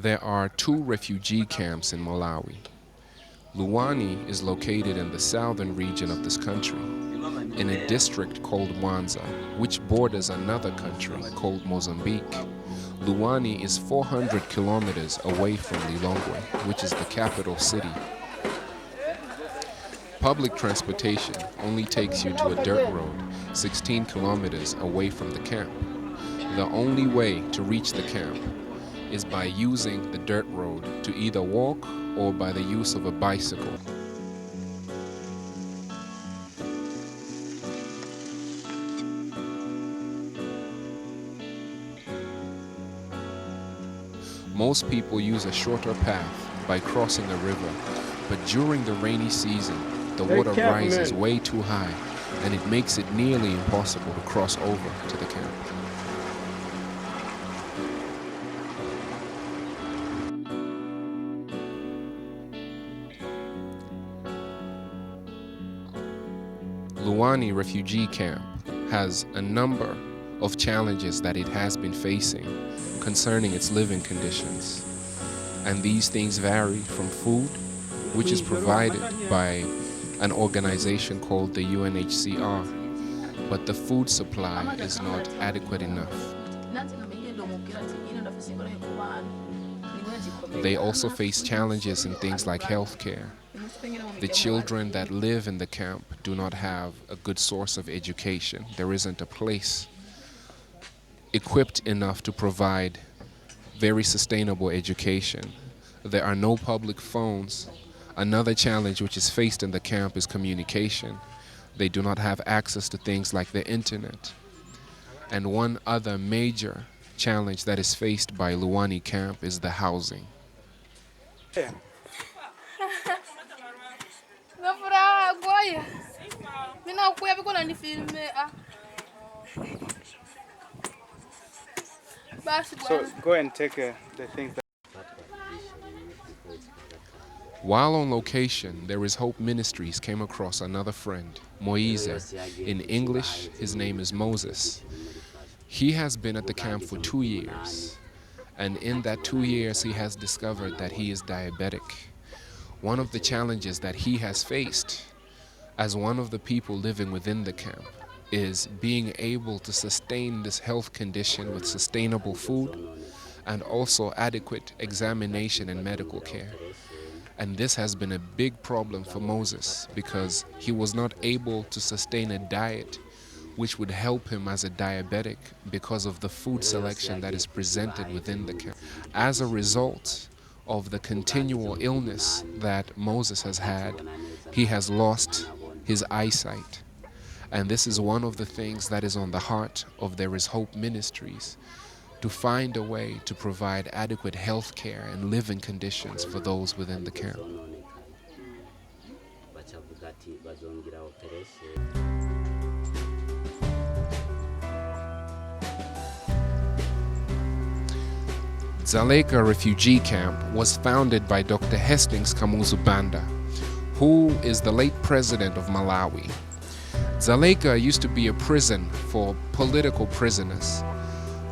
There are two refugee camps in Malawi. Luwani is located in the southern region of this country, in a district called Mwanza, which borders another country called Mozambique. Luwani is 400 kilometers away from Lilongwe, which is the capital city. Public transportation only takes you to a dirt road 16 kilometers away from the camp. The only way to reach the camp is by using the dirt road to either walk or by the use of a bicycle. Most people use a shorter path by crossing a river, but during the rainy season, the water rises way too high, and it makes it nearly impossible to cross over to the camp. Luwani refugee camp has a number of challenges that it has been facing concerning its living conditions. And these things vary from food, which is provided by an organization called the UNHCR, but the food supply is not adequate enough. They also face challenges in things like healthcare. The children that live in the camp do not have a good source of education. There isn't a place equipped enough to provide very sustainable education. There are no public phones. Another challenge which is faced in the camp is communication. They do not have access to things like the internet. And one other major challenge that is faced by Luwani camp is the housing. So go and take the things. While on location, There Is Hope Ministries came across another friend, Moise. In English, his name is Moses. He has been at the camp for 2 years, and in that 2 years, he has discovered that he is diabetic. One of the challenges that he has faced as one of the people living within the camp is being able to sustain this health condition with sustainable food and also adequate examination and medical care. And this has been a big problem for Moses because he was not able to sustain a diet which would help him as a diabetic because of the food selection that is presented within the camp. As a result of the continual illness that Moses has had, he has lost his eyesight. And this is one of the things that is on the heart of There Is Hope Ministries, to find a way to provide adequate health care and living conditions for those within the camp. Dzaleka Refugee Camp was founded by Dr. Hastings Kamuzu Banda, who is the late president of Malawi. Dzaleka used to be a prison for political prisoners,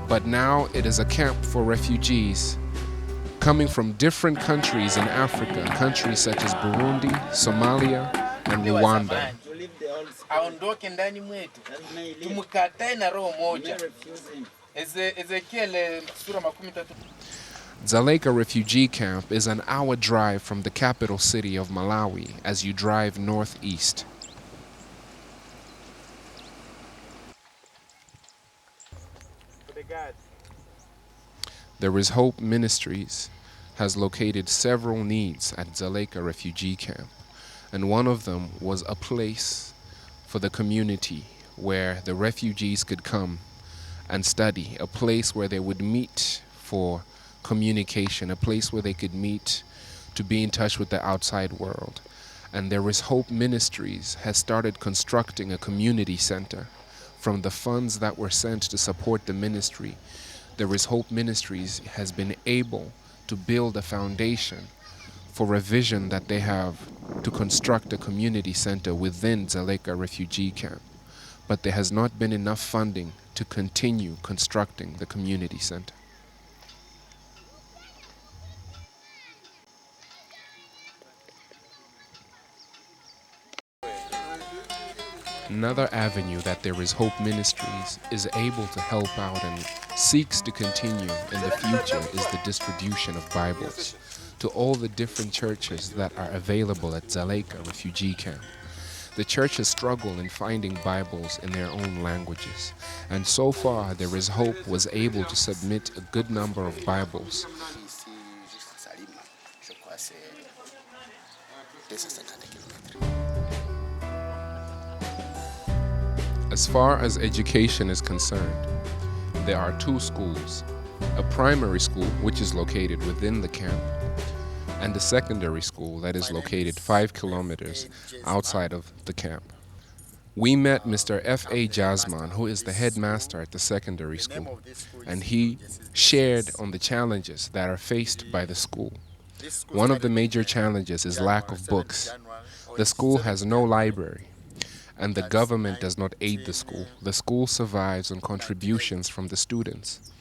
but now it is a camp for refugees coming from different countries in Africa, countries such as Burundi, Somalia, and Rwanda. Dzaleka Refugee Camp is an hour drive from the capital city of Malawi as you drive northeast. There Is Hope Ministries has located several needs at Dzaleka Refugee Camp, and one of them was a place for the community where the refugees could come and study, a place where they would meet for communication, a place where they could meet to be in touch with the outside world. And There Is Hope Ministries has started constructing a community center from the funds that were sent to support the ministry. There Is Hope Ministries has been able to build a foundation for a vision that they have to construct a community center within Dzaleka Refugee Camp. But there has not been enough funding to continue constructing the community center. Another avenue that There Is Hope Ministries is able to help out and seeks to continue in the future is the distribution of Bibles to all the different churches that are available at Dzaleka refugee camp. The churches struggle in finding Bibles in their own languages, and so far There Is Hope was able to submit a good number of Bibles. As far as education is concerned, there are two schools, a primary school which is located within the camp, and a secondary school that is located 5 kilometers outside of the camp. We met Mr. F.A. Jasman, who is the headmaster at the secondary school, and he shared on the challenges that are faced by the school. One of the major challenges is lack of books. The school has no library, and the government does not aid the school. The school survives on contributions from the students.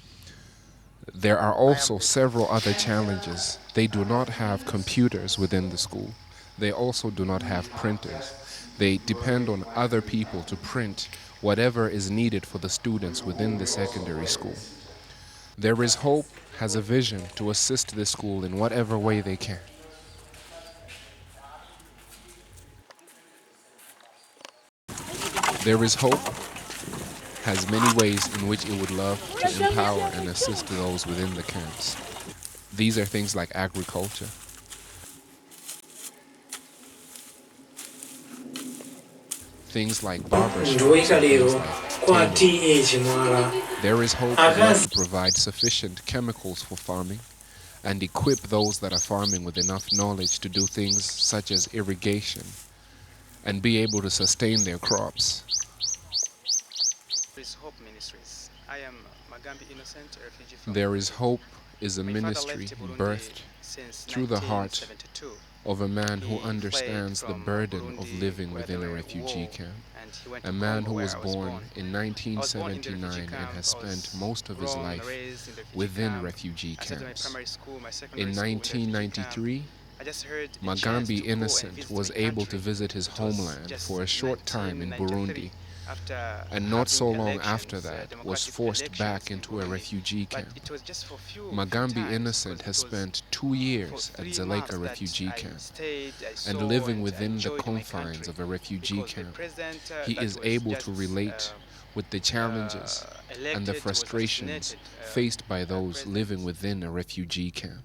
There are also several other challenges. They do not have computers within the school. They also do not have printers. They depend on other people to print whatever is needed for the students within the secondary school. There Is Hope has a vision to assist the school in whatever way they can. There Is Hope has many ways in which it would love to empower and assist those within the camps. These are things like agriculture, things like barbershops, and things like tailoring. There Is Hope would love to provide sufficient chemicals for farming and equip those that are farming with enough knowledge to do things such as irrigation and be able to sustain their crops. There Is Hope Ministries. I am Magambi Innocent, a refugee from There Is Hope is a My father ministry left Burundi birthed since through the heart 1972. of a man who He fled understands the from burden of Burundi living where within there a were refugee war, camp. and he went A to man Congo, who where was I was born born. in I was born in the 1979 refugee and camp. has I was spent most of his grown, life raised in the refugee within camp. refugee I started my camps. primary school, my secondary In school in the refugee camp. 1993, I just heard a chance to Magambi go and Innocent visit was my able to country. visit his It was homeland just for a short time in 1993. Burundi, After and not so having long elections, after that was democratic forced elections back in into a Burundi. refugee But camp. it was just for few Magambi times, Innocent because has it was spent 2 for years at 3 Dzaleka months that refugee I camp, stayed, I saw and living and within the enjoyed my confines country. of a refugee Because the camp. president He that is was able just, to relate with the challenges and the elected was frustrations assassinated, faced by those president. living within a refugee camp.